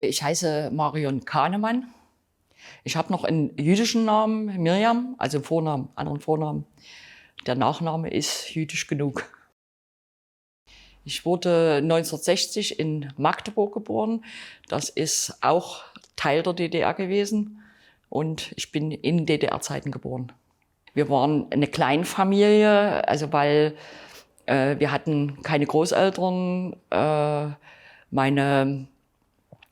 Ich heiße Marion Kahnemann. Ich habe noch einen jüdischen Namen, Mirjam, also Vornamen, anderen Vornamen. Der Nachname ist jüdisch genug. Ich wurde 1960 in Magdeburg geboren. Das ist auch Teil der DDR gewesen. Und ich bin in DDR-Zeiten geboren. Wir waren eine Kleinfamilie, also weil wir hatten keine Großeltern. Meine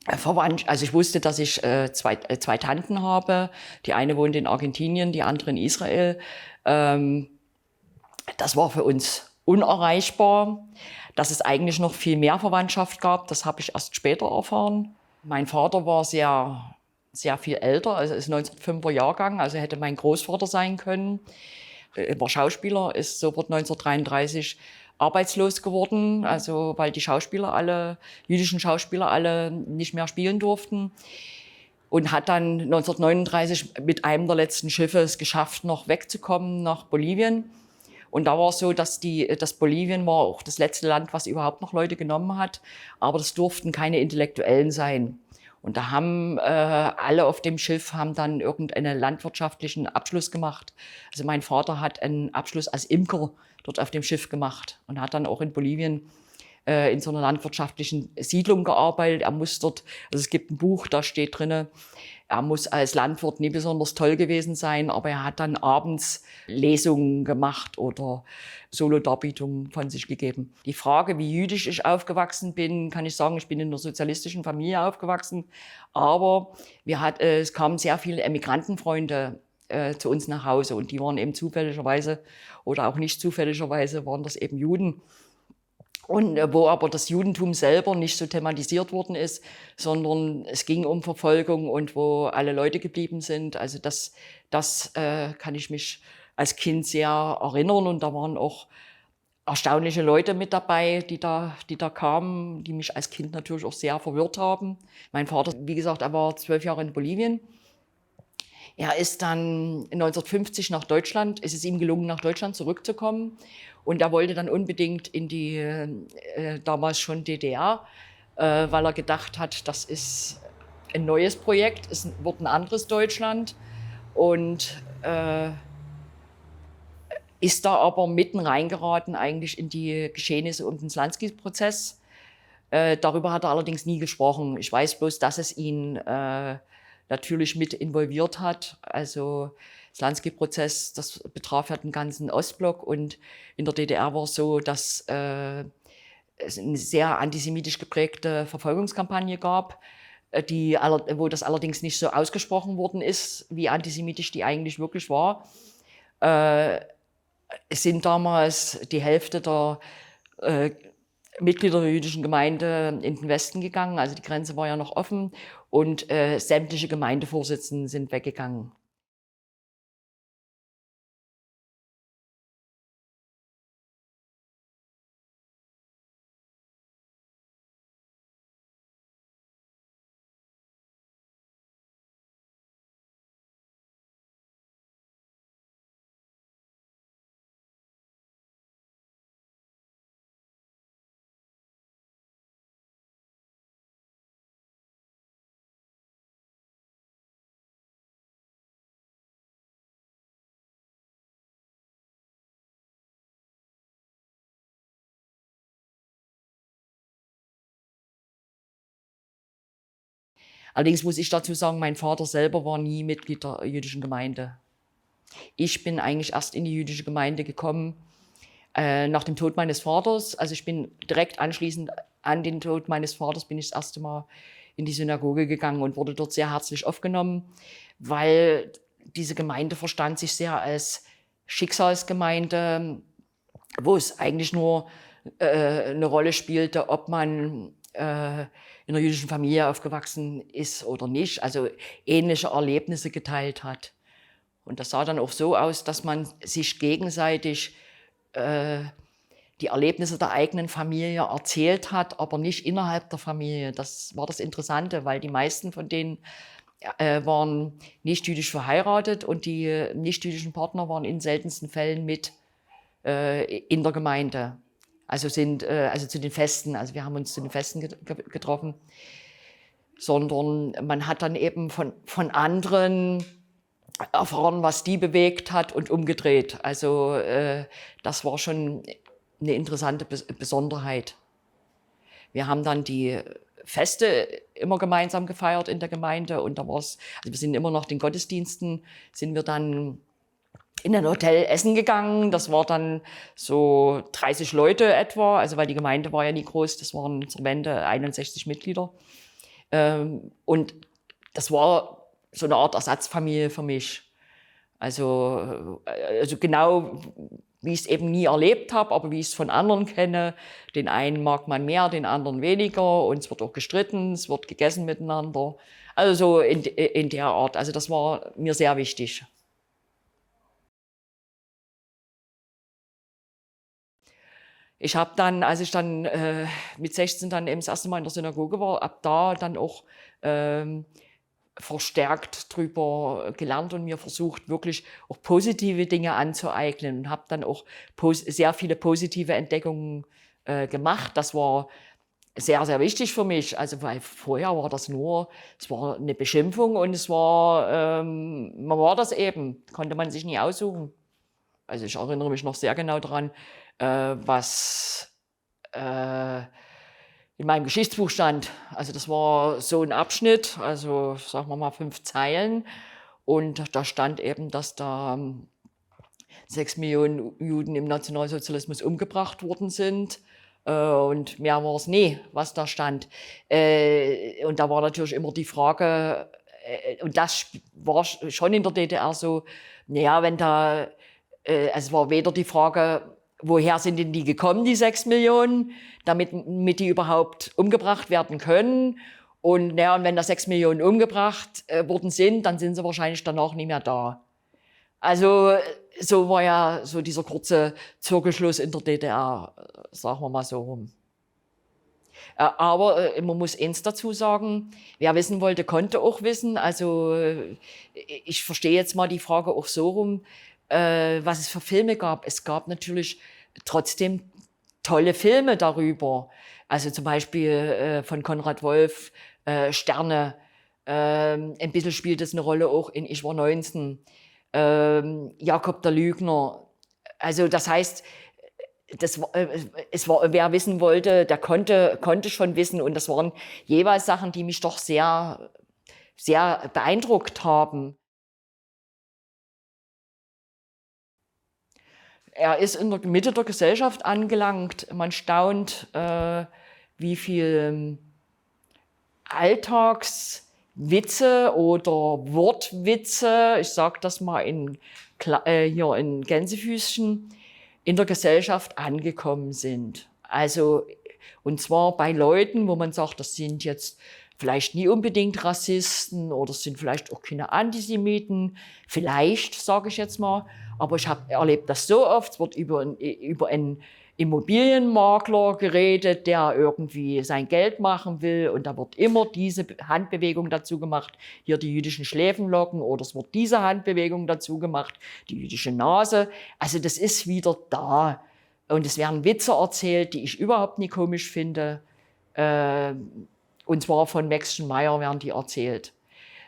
Verwandt, also ich wusste, dass ich zwei Tanten habe. Die eine wohnt in Argentinien, die andere in Israel. Das war für uns unerreichbar. Dass es eigentlich noch viel mehr Verwandtschaft gab, das habe ich erst später erfahren. Mein Vater war sehr viel älter, also ist 1905er Jahrgang, also hätte mein Großvater sein können. Er war Schauspieler, ist sofort 1933 arbeitslos geworden, also weil die jüdischen Schauspieler alle nicht mehr spielen durften. Und hat dann 1939 mit einem der letzten Schiffe es geschafft, noch wegzukommen nach Bolivien. Und da war es so, dass Bolivien war auch das letzte Land, was überhaupt noch Leute genommen hat. Aber das durften keine Intellektuellen sein. Und da haben alle auf dem Schiff haben dann irgendeinen landwirtschaftlichen Abschluss gemacht. Also mein Vater hat einen Abschluss als Imker dort auf dem Schiff gemacht und hat dann auch in Bolivien in so einer landwirtschaftlichen Siedlung gearbeitet. Er muss dort, also es gibt ein Buch, da steht drinne, er muss als Landwirt nie besonders toll gewesen sein, aber er hat dann abends Lesungen gemacht oder Solodarbietungen von sich gegeben. Die Frage, wie jüdisch ich aufgewachsen bin, kann ich sagen, ich bin in einer sozialistischen Familie aufgewachsen, aber es kamen sehr viele Emigrantenfreunde zu uns nach Hause und die waren eben zufälligerweise oder auch nicht zufälligerweise waren das eben Juden. Und wo aber das Judentum selber nicht so thematisiert worden ist, sondern es ging um Verfolgung und wo alle Leute geblieben sind. Also das kann ich mich als Kind sehr erinnern. Und da waren auch erstaunliche Leute mit dabei, die da kamen, die mich als Kind natürlich auch sehr verwirrt haben. Mein Vater, wie gesagt, er war 12 Jahre in Bolivien. Er ist dann 1950 nach Deutschland, es ist ihm gelungen, nach Deutschland zurückzukommen. Und er wollte dann unbedingt in die damals schon DDR, weil er gedacht hat, das ist ein neues Projekt, es wird ein anderes Deutschland. Und ist da aber mitten reingeraten eigentlich in die Geschehnisse um den Slansky-Prozess. Darüber hat er allerdings nie gesprochen. Ich weiß bloß, dass es ihn natürlich mit involviert hat. Also Slansky-Prozess, das betraf ja den ganzen Ostblock und in der DDR war es so, dass es eine sehr antisemitisch geprägte Verfolgungskampagne gab, wo das allerdings nicht so ausgesprochen worden ist, wie antisemitisch die eigentlich wirklich war. Es sind damals die Hälfte der Mitglieder der jüdischen Gemeinde in den Westen gegangen, also die Grenze war ja noch offen und sämtliche Gemeindevorsitzenden sind weggegangen. Allerdings muss ich dazu sagen, mein Vater selber war nie Mitglied der jüdischen Gemeinde. Ich bin eigentlich erst in die jüdische Gemeinde gekommen nach dem Tod meines Vaters. Also ich bin direkt anschließend an den Tod meines Vaters bin ich das erste Mal in die Synagoge gegangen und wurde dort sehr herzlich aufgenommen, weil diese Gemeinde verstand sich sehr als Schicksalsgemeinde, wo es eigentlich nur eine Rolle spielte, ob man in einer jüdischen Familie aufgewachsen ist oder nicht, also ähnliche Erlebnisse geteilt hat. Und das sah dann auch so aus, dass man sich gegenseitig die Erlebnisse der eigenen Familie erzählt hat, aber nicht innerhalb der Familie. Das war das Interessante, weil die meisten von denen waren nicht jüdisch verheiratet und die nicht-jüdischen Partner waren in seltensten Fällen mit in der Gemeinde. Also zu den Festen, also wir haben uns zu den Festen getroffen. sondern man hat dann eben von anderen erfahren, was die bewegt hat und umgedreht. Also das war schon eine interessante Besonderheit. Wir haben dann die Feste immer gemeinsam gefeiert in der Gemeinde und da war's, also wir sind immer nach den Gottesdiensten, sind wir dann in ein Hotel essen gegangen. Das war dann so 30 Leute etwa, also weil die Gemeinde war ja nie groß, das waren zur Wende 61 Mitglieder. Und das war so eine Art Ersatzfamilie für mich. Also genau, wie ich es eben nie erlebt habe, aber wie ich es von anderen kenne. Den einen mag man mehr, den anderen weniger. Und es wird auch gestritten, es wird gegessen miteinander. Also so in der Art. Also das war mir sehr wichtig. Ich habe dann, als ich dann mit 16 dann eben das erste Mal in der Synagoge war, ab da dann auch verstärkt drüber gelernt und mir versucht, wirklich auch positive Dinge anzueignen und habe dann auch sehr viele positive Entdeckungen gemacht. Das war sehr, sehr wichtig für mich, also weil vorher war das nur, es war eine Beschimpfung und es war, man war das eben, konnte man sich nie aussuchen. Also ich erinnere mich noch sehr genau daran, was in meinem Geschichtsbuch stand. Also das war so ein Abschnitt, also sagen wir mal 5 Zeilen. Und da stand eben, dass da 6 Millionen Juden im Nationalsozialismus umgebracht worden sind. Und mehr war es nie, was da stand. Und da war natürlich immer die Frage, und das war schon in der DDR so, naja, wenn da, es war weder die Frage, woher sind denn die gekommen, die 6 Millionen, damit die überhaupt umgebracht werden können. Und, naja, und wenn da 6 Millionen umgebracht worden sind, dann sind sie wahrscheinlich danach nicht mehr da. Also so war ja so dieser kurze Zirkelschluss in der DDR, sagen wir mal so rum. Aber man muss eins dazu sagen, wer wissen wollte, konnte auch wissen. Also ich verstehe jetzt mal die Frage auch so rum, was es für Filme gab. Es gab natürlich trotzdem tolle Filme darüber. Also zum Beispiel von Konrad Wolf, Sterne. Ein bisschen spielt es eine Rolle auch in Ich war 19. Jakob der Lügner. Also das heißt, wer wissen wollte, der konnte schon wissen. Und das waren jeweils Sachen, die mich doch sehr, sehr beeindruckt haben. Er ist in der Mitte der Gesellschaft angelangt. Man staunt, wie viel Alltagswitze oder Wortwitze, ich sage das mal hier in Gänsefüßchen, in der Gesellschaft angekommen sind. Also, und zwar bei Leuten, wo man sagt, das sind jetzt vielleicht nie unbedingt Rassisten oder sind vielleicht auch keine Antisemiten, vielleicht, sage ich jetzt mal. Aber ich habe erlebt das so oft, es wird über einen Immobilienmakler geredet, der irgendwie sein Geld machen will und da wird immer diese Handbewegung dazu gemacht, hier die jüdischen Schläfenlocken, oder es wird diese Handbewegung dazu gemacht, die jüdische Nase. Also das ist wieder da. Und es werden Witze erzählt, die ich überhaupt nicht komisch finde. Und zwar von Maxchen Meyer werden die erzählt.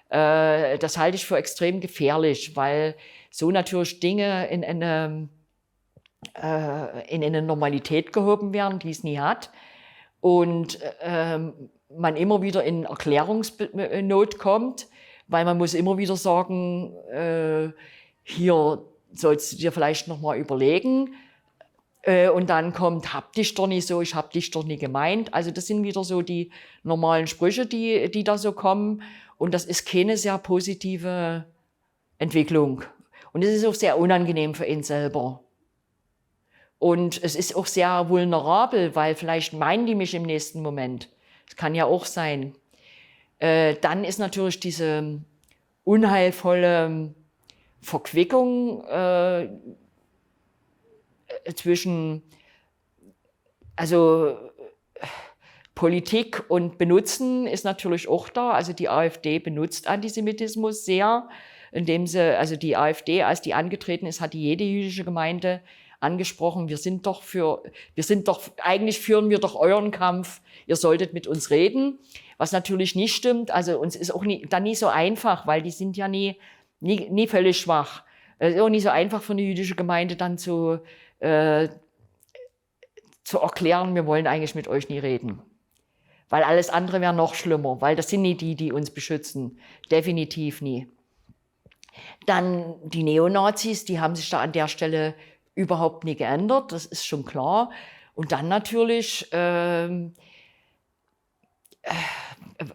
Das halte ich für extrem gefährlich, weil so natürlich Dinge in eine Normalität gehoben werden, die es nie hat. Und man immer wieder in Erklärungsnot kommt, weil man muss immer wieder sagen, hier sollst du dir vielleicht noch mal überlegen. Und dann kommt, hab dich doch nicht so, ich hab dich doch nicht gemeint. Also das sind wieder so die normalen Sprüche, die da so kommen. Und das ist keine sehr positive Entwicklung. Und es ist auch sehr unangenehm für ihn selber. Und es ist auch sehr vulnerabel, weil vielleicht meinen die mich im nächsten Moment. Das kann ja auch sein. Dann ist natürlich diese unheilvolle Verquickung zwischen Politik und Benutzen ist natürlich auch da. Also die AfD benutzt Antisemitismus sehr, indem sie, also die AfD, als die angetreten ist, hat jede jüdische Gemeinde angesprochen, eigentlich führen wir doch euren Kampf, ihr solltet mit uns reden. Was natürlich nicht stimmt, also uns ist auch dann nie so einfach, weil die sind ja nie völlig schwach. Es ist auch nicht so einfach für eine jüdische Gemeinde dann zu erklären, wir wollen eigentlich mit euch nie reden. Weil alles andere wäre noch schlimmer, weil das sind nie die uns beschützen. Definitiv nie. Dann die Neonazis, die haben sich da an der Stelle überhaupt nie geändert, das ist schon klar. Und dann natürlich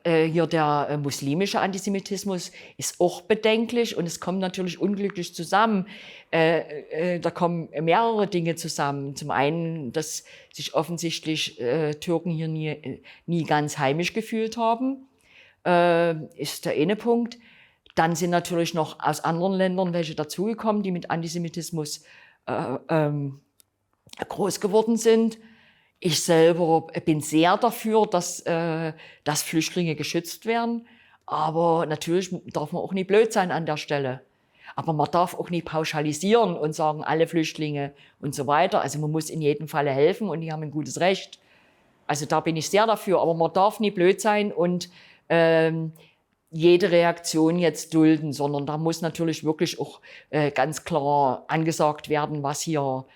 hier der muslimische Antisemitismus ist auch bedenklich und es kommt natürlich unglücklich zusammen. Da kommen mehrere Dinge zusammen. Zum einen, dass sich offensichtlich Türken hier nie ganz heimisch gefühlt haben, ist der eine Punkt. Dann sind natürlich noch aus anderen Ländern welche dazugekommen, die mit Antisemitismus groß geworden sind. Ich selber bin sehr dafür, dass Flüchtlinge geschützt werden. Aber natürlich darf man auch nicht blöd sein an der Stelle. Aber man darf auch nicht pauschalisieren und sagen, alle Flüchtlinge und so weiter. Also man muss in jedem Falle helfen und die haben ein gutes Recht. Also da bin ich sehr dafür. Aber man darf nicht blöd sein und jede Reaktion jetzt dulden, sondern da muss natürlich wirklich auch ganz klar angesagt werden, was hier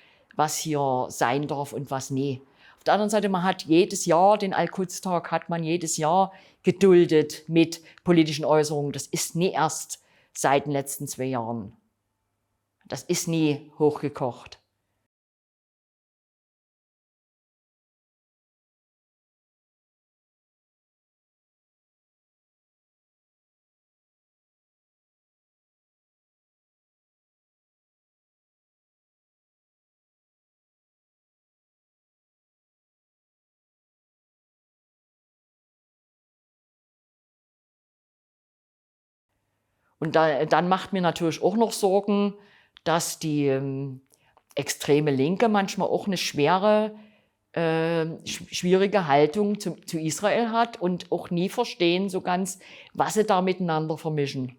sein darf und was nie. Auf der anderen Seite, man hat jedes Jahr, den Al-Quds-Tag hat man jedes Jahr geduldet mit politischen Äußerungen. Das ist nie erst seit den letzten 2 Jahren. Das ist nie hochgekocht. Und dann macht mir natürlich auch noch Sorgen, dass die extreme Linke manchmal auch eine schwierige Haltung zu Israel hat und auch nie verstehen so ganz, was sie da miteinander vermischen.